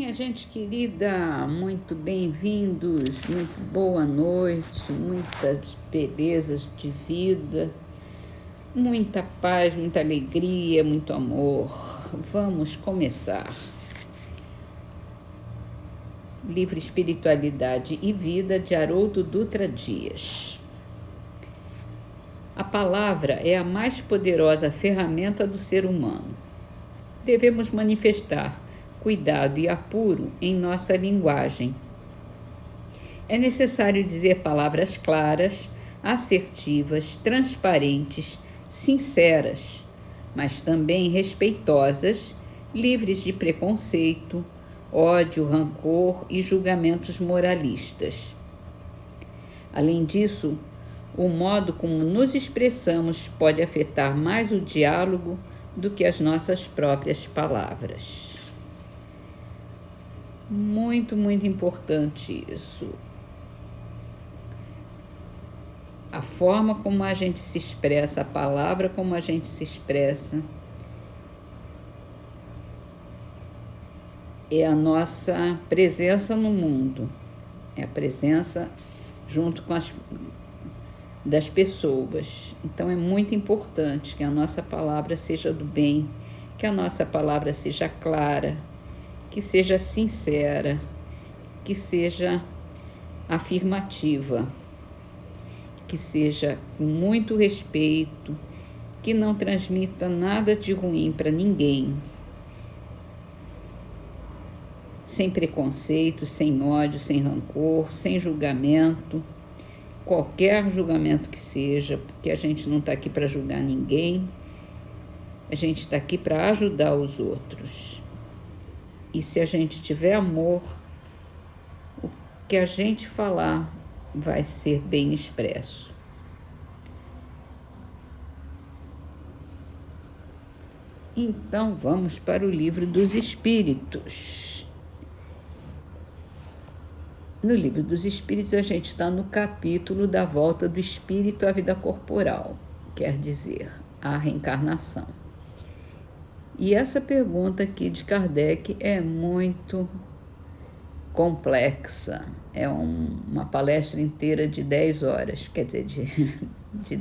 Minha gente querida, muito bem-vindos, muito boa noite, muitas belezas de vida, muita paz, muita alegria, muito amor. Vamos começar. Livro Espiritualidade e Vida, de Haroldo Dutra Dias. A palavra é a mais poderosa ferramenta do ser humano. Devemos manifestar cuidado e apuro em nossa linguagem. É necessário dizer palavras claras, assertivas, transparentes, sinceras, mas também respeitosas, livres de preconceito, ódio, rancor e julgamentos moralistas. Além disso, o modo como nos expressamos pode afetar mais o diálogo do que as nossas próprias palavras. Muito, muito importante isso. A forma como a gente se expressa, a palavra como a gente se expressa, é a nossa presença no mundo, é a presença junto com as das pessoas. Então é muito importante que a nossa palavra seja do bem, que a nossa palavra seja clara, que seja sincera, que seja afirmativa, que seja com muito respeito, que não transmita nada de ruim para ninguém, sem preconceito, sem ódio, sem rancor, sem julgamento, qualquer julgamento que seja, porque a gente não está aqui para julgar ninguém, a gente está aqui para ajudar os outros. E se a gente tiver amor, o que a gente falar vai ser bem expresso. Então vamos para o Livro dos Espíritos. No Livro dos Espíritos a gente está no capítulo da volta do espírito à vida corporal, quer dizer, a reencarnação. E essa pergunta aqui de Kardec é muito complexa. É uma palestra inteira de 10 horas, quer dizer, de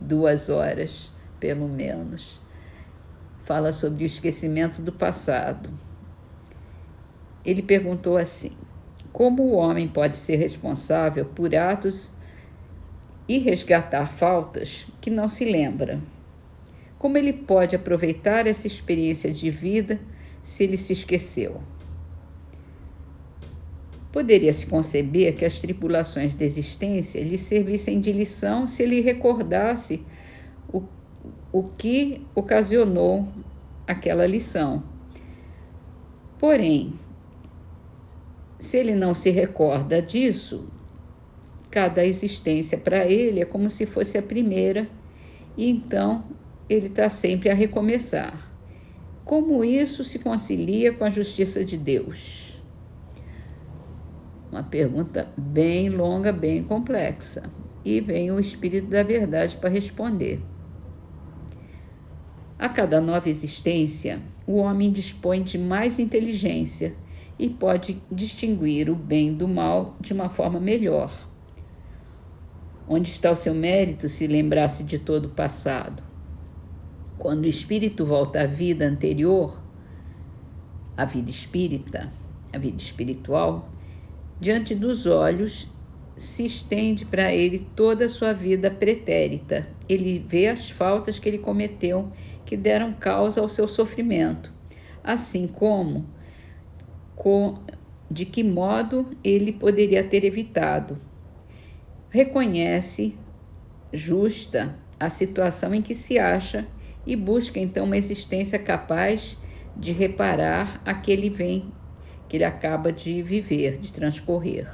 2 horas, pelo menos. Fala sobre o esquecimento do passado. Ele perguntou assim: como o homem pode ser responsável por atos e resgatar faltas que não se lembra? Como ele pode aproveitar essa experiência de vida se ele se esqueceu? Poderia-se conceber que as tribulações da existência lhe servissem de lição se ele recordasse o que ocasionou aquela lição. Porém, se ele não se recorda disso, cada existência para ele é como se fosse a primeira, e então ele está sempre a recomeçar. Como isso se concilia com a justiça de Deus? Uma pergunta bem longa, bem complexa. E vem o Espírito da Verdade para responder. A cada nova existência, o homem dispõe de mais inteligência e pode distinguir o bem do mal de uma forma melhor. Onde está o seu mérito se lembrasse de todo o passado? Quando o espírito volta à vida anterior, à vida espírita, à vida espiritual, diante dos olhos se estende para ele toda a sua vida pretérita. Ele vê as faltas que ele cometeu, que deram causa ao seu sofrimento, assim como de que modo ele poderia ter evitado. Reconhece justa a situação em que se acha e busca então uma existência capaz de reparar aquele bem que ele acaba de viver, de transcorrer.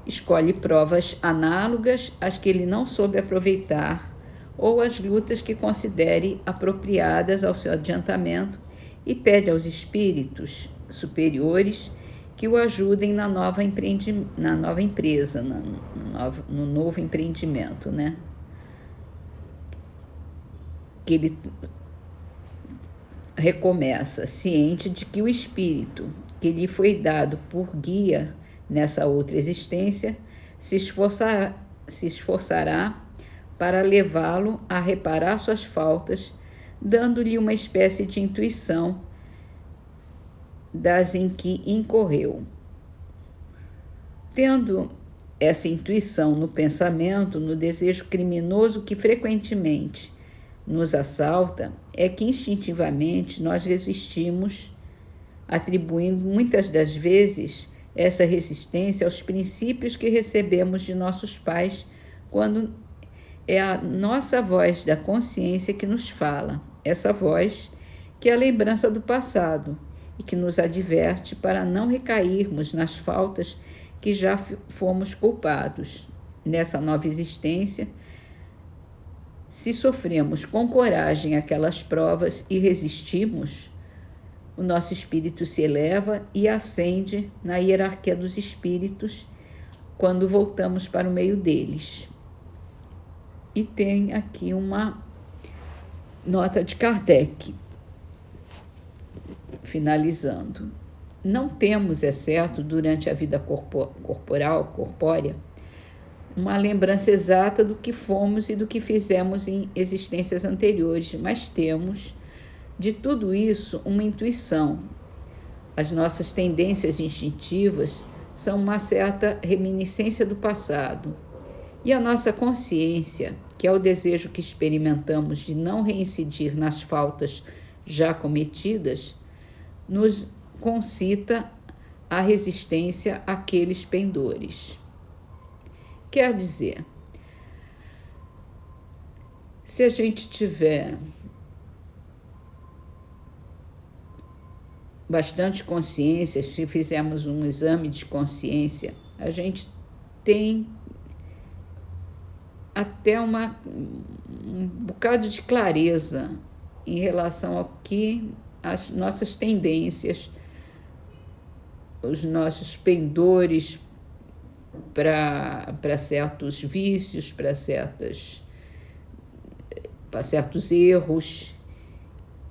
Escolhe provas análogas às que ele não soube aproveitar ou as lutas que considere apropriadas ao seu adiantamento e pede aos espíritos superiores que o ajudem na nova empresa, no novo empreendimento, né? Que ele recomeça, ciente de que o espírito, que lhe foi dado por guia nessa outra existência se esforçará para levá-lo a reparar suas faltas, dando-lhe uma espécie de intuição das em que incorreu. Tendo essa intuição no pensamento, no desejo criminoso que frequentemente nos assalta, é que instintivamente nós resistimos, atribuindo muitas das vezes essa resistência aos princípios que recebemos de nossos pais, quando é a nossa voz da consciência que nos fala, essa voz que é a lembrança do passado e que nos adverte para não recairmos nas faltas que já fomos culpados. Nessa nova existência, se sofremos com coragem aquelas provas e resistimos, o nosso espírito se eleva e ascende na hierarquia dos espíritos quando voltamos para o meio deles. E tem aqui uma nota de Kardec, finalizando. Não temos, é certo, durante a vida corpórea, uma lembrança exata do que fomos e do que fizemos em existências anteriores, mas temos, de tudo isso, uma intuição. As nossas tendências instintivas são uma certa reminiscência do passado. E a nossa consciência, que é o desejo que experimentamos de não reincidir nas faltas já cometidas, nos concita a resistência àqueles pendores. Quer dizer, se a gente tiver bastante consciência, se fizermos um exame de consciência, a gente tem até um bocado de clareza em relação ao que as nossas tendências, os nossos pendores para certos vícios, para certos erros,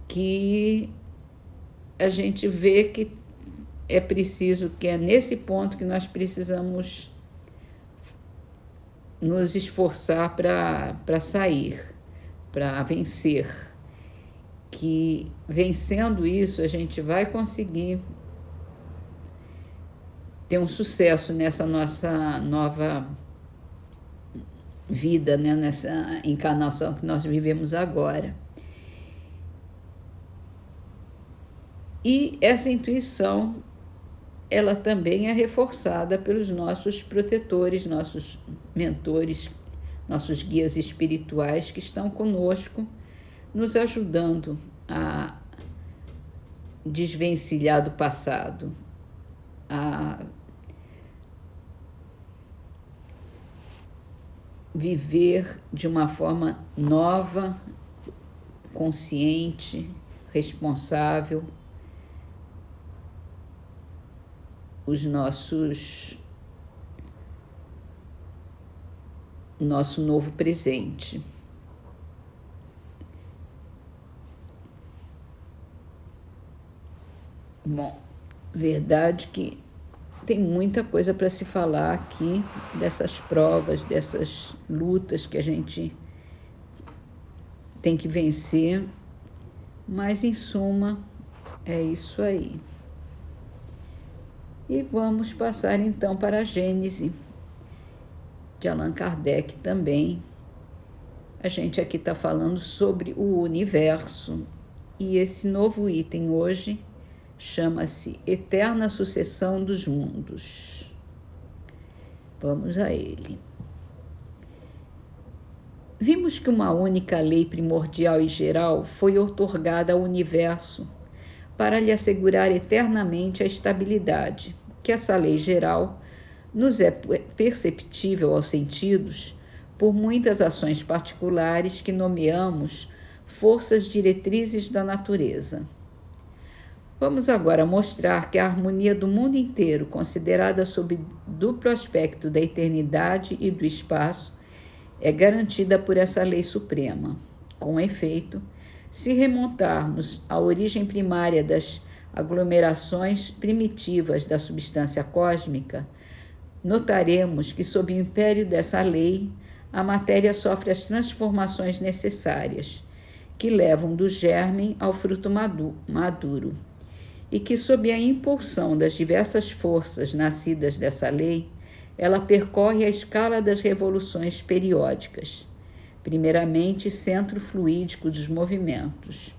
que a gente vê que é preciso, que é nesse ponto que nós precisamos nos esforçar para sair, para vencer, que vencendo isso a gente vai conseguir ter um sucesso nessa nossa nova vida, né? Nessa encarnação que nós vivemos agora. E essa intuição, ela também é reforçada pelos nossos protetores, nossos mentores, nossos guias espirituais que estão conosco, nos ajudando a desvencilhar do passado, a viver de uma forma nova, consciente, responsável, nosso novo presente. Bom, verdade que tem muita coisa para se falar aqui dessas provas, dessas lutas que a gente tem que vencer, mas em suma é isso aí. E vamos passar então para a Gênese de Allan Kardec também. A gente aqui está falando sobre o universo e esse novo item hoje chama-se Eterna Sucessão dos Mundos. Vamos a ele. Vimos que uma única lei primordial e geral foi outorgada ao universo para lhe assegurar eternamente a estabilidade, que essa lei geral nos é perceptível aos sentidos por muitas ações particulares que nomeamos forças diretrizes da natureza. Vamos agora mostrar que a harmonia do mundo inteiro, considerada sob duplo aspecto da eternidade e do espaço, é garantida por essa lei suprema. Com efeito, se remontarmos à origem primária das aglomerações primitivas da substância cósmica, notaremos que, sob o império dessa lei, a matéria sofre as transformações necessárias, que levam do germe ao fruto maduro, e que, sob a impulsão das diversas forças nascidas dessa lei, ela percorre a escala das revoluções periódicas, primeiramente centro fluídico dos movimentos,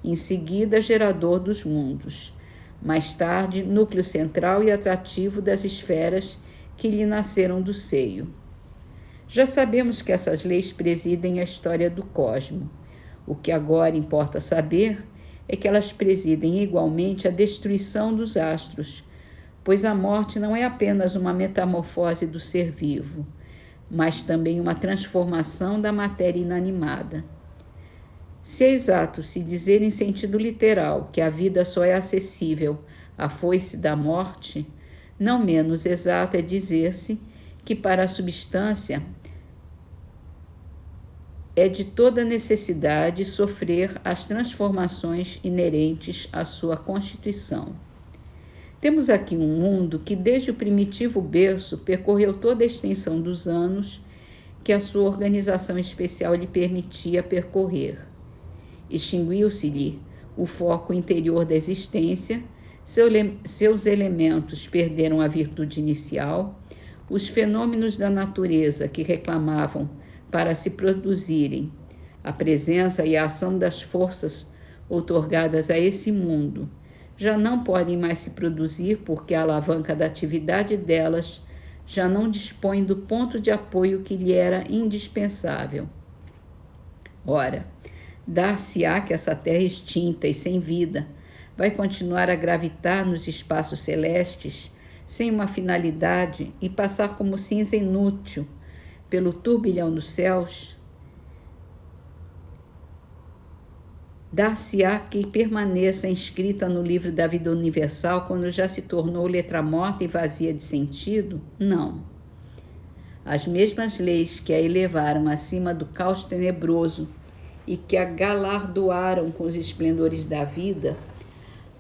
em seguida gerador dos mundos, mais tarde núcleo central e atrativo das esferas que lhe nasceram do seio. Já sabemos que essas leis presidem a história do cosmo. O que agora importa saber é que elas presidem igualmente a destruição dos astros, pois a morte não é apenas uma metamorfose do ser vivo, mas também uma transformação da matéria inanimada. Se é exato se dizer em sentido literal que a vida só é acessível à foice da morte, não menos exato é dizer-se que para a substância é de toda necessidade sofrer as transformações inerentes à sua constituição. Temos aqui um mundo que, desde o primitivo berço, percorreu toda a extensão dos anos que a sua organização especial lhe permitia percorrer. Extinguiu-se-lhe o foco interior da existência, seus elementos perderam a virtude inicial, os fenômenos da natureza que reclamavam para se produzirem, a presença e a ação das forças outorgadas a esse mundo, já não podem mais se produzir porque a alavanca da atividade delas já não dispõe do ponto de apoio que lhe era indispensável. Ora, dar-se-á que essa terra extinta e sem vida vai continuar a gravitar nos espaços celestes sem uma finalidade e passar como cinza inútil pelo turbilhão dos céus? Dar-se-á que permaneça inscrita no livro da vida universal quando já se tornou letra morta e vazia de sentido? Não. As mesmas leis que a elevaram acima do caos tenebroso e que a galardoaram com os esplendores da vida,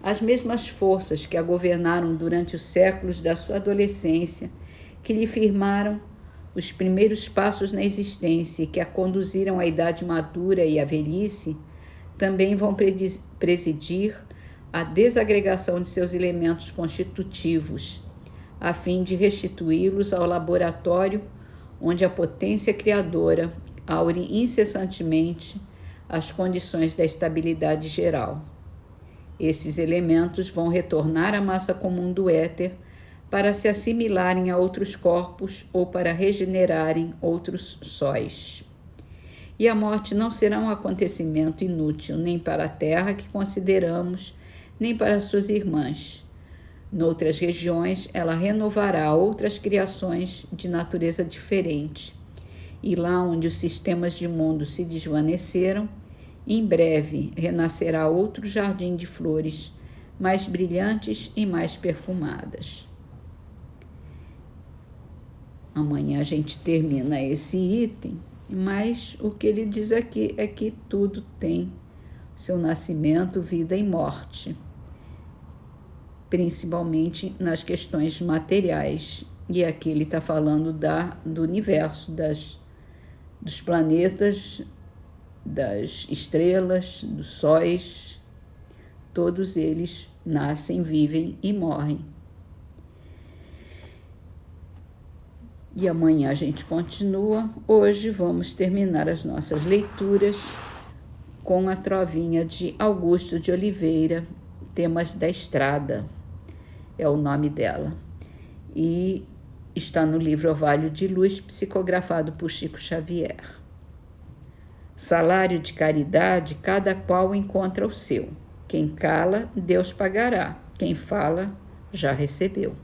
as mesmas forças que a governaram durante os séculos da sua adolescência, que lhe firmaram os primeiros passos na existência e que a conduziram à idade madura e à velhice, também vão presidir a desagregação de seus elementos constitutivos, a fim de restituí-los ao laboratório onde a potência criadora aure incessantemente as condições da estabilidade geral. Esses elementos vão retornar à massa comum do éter para se assimilarem a outros corpos ou para regenerarem outros sóis. E a morte não será um acontecimento inútil nem para a terra que consideramos, nem para suas irmãs. Noutras regiões, ela renovará outras criações de natureza diferente. E lá onde os sistemas de mundo se desvaneceram, em breve renascerá outro jardim de flores, mais brilhantes e mais perfumadas. Amanhã a gente termina esse item, mas o que ele diz aqui é que tudo tem seu nascimento, vida e morte, principalmente nas questões materiais. E aqui ele está falando do universo, dos planetas, das estrelas, dos sóis. Todos eles nascem, vivem e morrem. E amanhã a gente continua. Hoje vamos terminar as nossas leituras com a trovinha de Augusto de Oliveira, Temas da Estrada, é o nome dela. E está no livro Orvalho de Luz, psicografado por Chico Xavier. Salário de caridade, cada qual encontra o seu. Quem cala, Deus pagará. Quem fala, já recebeu.